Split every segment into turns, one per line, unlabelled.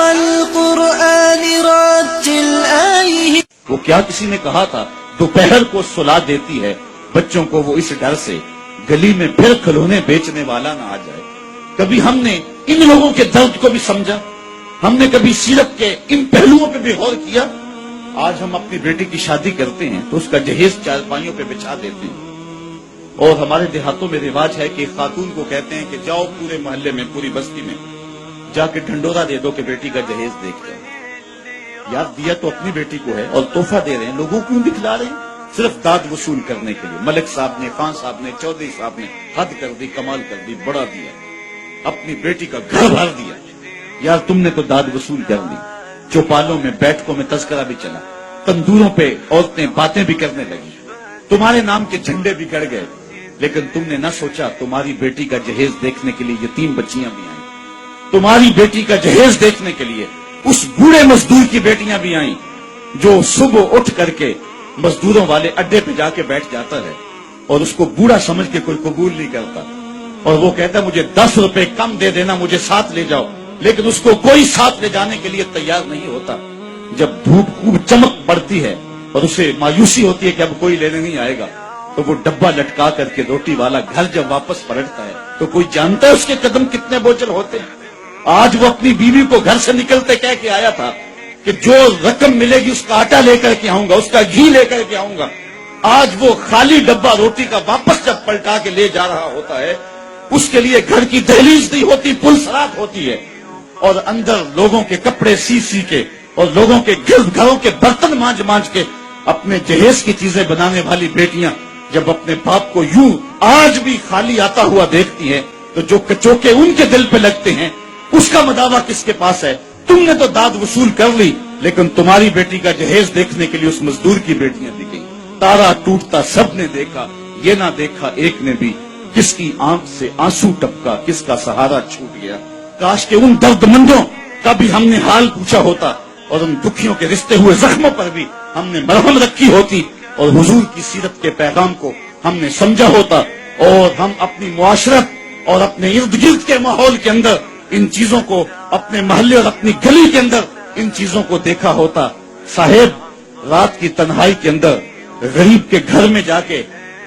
القرآن رتل آيه.
وہ کیا کسی نے کہا تھا دوپہر کو سلا دیتی ہے بچوں کو وہ اس ڈر سے گلی میں پھر کھلونے بیچنے والا نہ آ جائے. کبھی ہم نے ان لوگوں کے درد کو بھی سمجھا؟ ہم نے کبھی سیرت کے ان پہلوؤں پہ بھی غور کیا؟ آج ہم اپنی بیٹی کی شادی کرتے ہیں تو اس کا جہیز چارپائیوں پہ بچھا دیتے ہیں، اور ہمارے دیہاتوں میں رواج ہے کہ خاتون کو کہتے ہیں کہ جاؤ پورے محلے میں پوری بستی میں جا کے ڈھنڈورا دے دو کہ بیٹی کا جہیز دیکھ جاؤ. یاد دیا تو اپنی بیٹی کو ہے اور تحفہ دے رہے ہیں، لوگوں کو دکھلا رہے ہیں صرف داد وصول کرنے کے لیے. ملک صاحب نے، خان صاحب نے، چودھری صاحب نے حد کر دی، کمال کر دی، بڑا دیا، اپنی بیٹی کا گھر بھر دیا. یار تم نے تو داد وصول کر لی. چوپالوں میں، بیٹھکوں میں تذکرہ بھی چلا، تندوروں پہ عورتیں باتیں بھی کرنے لگی، تمہارے نام کے جھنڈے بھی گڑ گئے، لیکن تم نے نہ سوچا تمہاری بیٹی کا جہیز دیکھنے کے لیے یتیم بچیاں بھی آئیں. تمہاری بیٹی کا جہیز دیکھنے کے لیے اس بوڑھے مزدور کی بیٹیاں بھی آئیں جو صبح اٹھ کر کے مزدوروں والے اڈے پہ جا کے بیٹھ جاتا ہے اور اس کو بوڑھا سمجھ کے کوئی قبول نہیں کرتا، اور وہ کہتا ہے مجھے 10 روپے کم دے دینا، مجھے ساتھ لے جاؤ، لیکن اس کو کوئی ساتھ لے جانے کے لیے تیار نہیں ہوتا. جب دھوپ خوب چمک پڑتی ہے اور اسے مایوسی ہوتی ہے کہ اب کوئی لینے نہیں آئے گا، تو وہ ڈبہ لٹکا کر کے روٹی والا گھر جب واپس پلٹتا ہے تو کوئی جانتا ہے اس کے قدم کتنے بوجھل ہوتے ہیں. آج وہ اپنی بیوی کو گھر سے نکلتے کہہ کے آیا تھا کہ جو رقم ملے گی اس کا آٹا لے کر کے آؤں گا، اس کا گھی لے کر کے آؤں گا. آج وہ خالی ڈبہ روٹی کا واپس جب پلٹا کے لے جا رہا ہوتا ہے، اس کے لیے گھر کی دہلیز نہیں ہوتی، پل سرات ہوتی ہے، اور اندر لوگوں کے کپڑے سی کے اور لوگوں کے گھروں کے برتن مانج مانج کے اپنے جہیز کی چیزیں بنانے والی بیٹیاں جب اپنے باپ کو یوں آج بھی خالی آتا ہوا دیکھتی ہیں تو جو کچوکے ان کے دل پہ لگتے ہیں اس کا مداوع کس کے پاس ہے؟ تم نے تو داد وصول کر لی، لیکن تمہاری بیٹی کا جہیز دیکھنے کے لیے اس مزدور کی بیٹیاں دکھیں. تارا ٹوٹتا سب نے دیکھا، یہ نہ دیکھا ایک نے بھی، کس کی آنکھ سے آنسو ٹپکا، کس کا سہارا چھوٹ گیا. کاش کہ ان درد مندوں کا بھی ہم نے حال پوچھا ہوتا اور ان دکھیوں کے رشتے ہوئے زخموں پر بھی ہم نے مرہم رکھی ہوتی اور حضور کی سیرت کے پیغام کو ہم نے سمجھا ہوتا، اور ہم اپنی معاشرت اور اپنے ارد گرد کے ماحول کے اندر ان چیزوں کو، اپنے محلے اور اپنی گلی کے اندر ان چیزوں کو دیکھا ہوتا. صاحب رات کی تنہائی کے اندر غریب کے گھر میں جا کے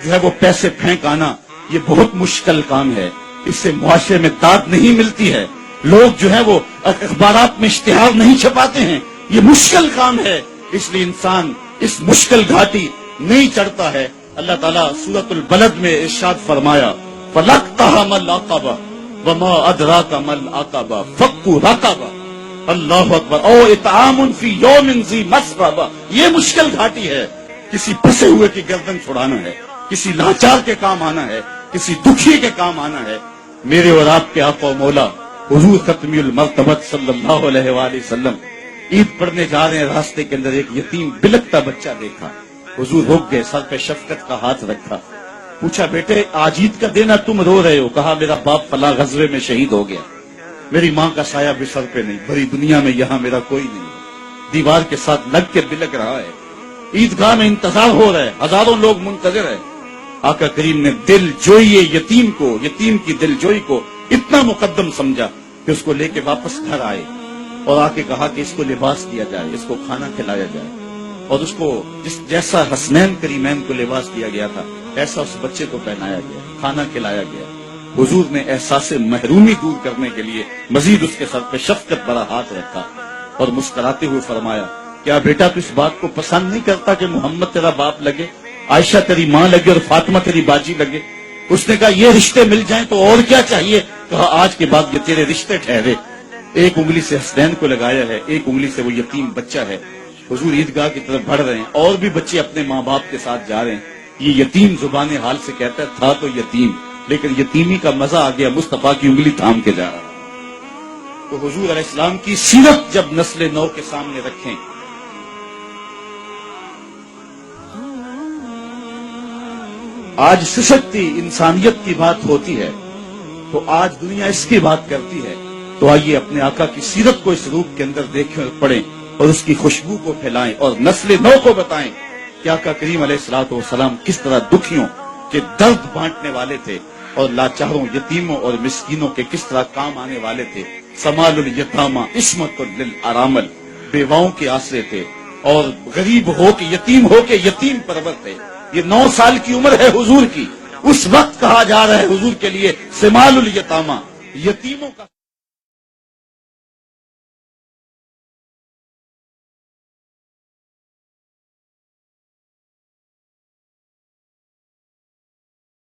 جو ہے وہ پیسے پھینک آنا یہ بہت مشکل کام ہے. اس سے معاشرے میں داد نہیں ملتی ہے. لوگ جو ہے وہ اخبارات میں اشتہار نہیں چھپاتے ہیں، یہ مشکل کام ہے. اس لیے انسان اس مشکل گھاٹی نہیں چڑھتا ہے. اللہ تعالیٰ سورۃ البلد میں ارشاد فرمایا فَلَقْتَحَمَ الْعَقَبَةَ وَمَا أَدْرَاكَ مَا الْعَقَبَةُ فَكُّ رَقَبَةٍ. اللہ اکبر. او اطعام فی یوم ذی مسغبہ. یہ مشکل گھاٹی ہے. کسی پھنسے ہوئے کی گردن چھڑانا ہے، کسی لاچار کے کام آنا ہے، کسی دکھی کے کام آنا ہے. میرے اور آپ کے آقا و مولا حضور ختمی المرتبت صلی اللہ علیہ وآلہ وسلم عید پڑھنے جا رہے ہیں، راستے کے اندر ایک یتیم بلکتا بچہ دیکھا. حضور رک گئے، سر پہ شفقت کا ہاتھ رکھا، پوچھا بیٹے آج عید کا دن ہے تم رو رہے ہو؟ کہا میرا باپ فلاں غزوے میں شہید ہو گیا، میری ماں کا سایہ بھی سر پہ نہیں، بھری دنیا میں یہاں میرا کوئی نہیں. دیوار کے ساتھ لگ کے بلک رہا ہے. عیدگاہ میں انتظار ہو رہا ہے، ہزاروں لوگ منتظر ہیں. آقا کریم نے دل جوئی یتیم کو، یتیم کی دل جوئی کو اتنا مقدم سمجھا کہ اس کو لے کے واپس گھر آئے اور آ کے کہا کہ اس کو لباس دیا جائے، اس کو کھانا کھلایا جائے، اور اس کو جیسا حسنین کریمین کو لباس دیا گیا تھا ایسا اس بچے کو پہنایا گیا، کھانا کھلایا گیا. حضور نے احساس محرومی دور کرنے کے لیے مزید اس کے سر پہ شفقت بڑا ہاتھ رکھا اور مسکراتے ہوئے فرمایا کیا بیٹا تو اس بات کو پسند نہیں کرتا کہ محمد تیرا باپ لگے، عائشہ تیری ماں لگے اور فاطمہ تیری باجی لگے؟ اس نے کہا یہ رشتے مل جائیں تو اور کیا چاہیے. کہا آج کے بعد یہ تیرے رشتے ٹھہرے. ایک انگلی سے حسنین کو لگایا ہے، ایک انگلی سے وہ یتیم بچہ ہے. حضور عیدگاہ کی طرف بڑھ رہے ہیں اور بھی بچے اپنے ماں باپ کے ساتھ جا رہے ہیں. یہ یتیم زبان حال سے کہتا ہے تھا تو یتیم، لیکن یتیمی کا مزہ آ گیا، مصطفیٰ کی انگلی تھام کے جا رہا. تو حضور علیہ السلام کی سیرت جب نسل نو کے سامنے رکھیں، آج سشکتی انسانیت کی بات ہوتی ہے تو آج دنیا اس کی بات کرتی ہے. تو آئیے اپنے آقا کی سیرت کو اس روپ کے اندر دیکھیں اور پڑھیں اور اس کی خوشبو کو پھیلائیں اور نسل نو کو بتائیں کہ آقا کریم علیہ الصلوۃ والسلام کس طرح دکھیوں کے درد بانٹنے والے تھے اور لاچاروں، یتیموں اور مسکینوں کے کس طرح کام آنے والے تھے. سمال الیتامى عصمۃ للارامل، بیواؤں کے آسرے تھے اور غریب ہو کے یتیم یتیم پرور تھے۔ یہ 9 سال کی عمر ہے حضور کی، اس وقت کہا جا رہا ہے حضور کے لیے سمال الیتامى، یتیموں کا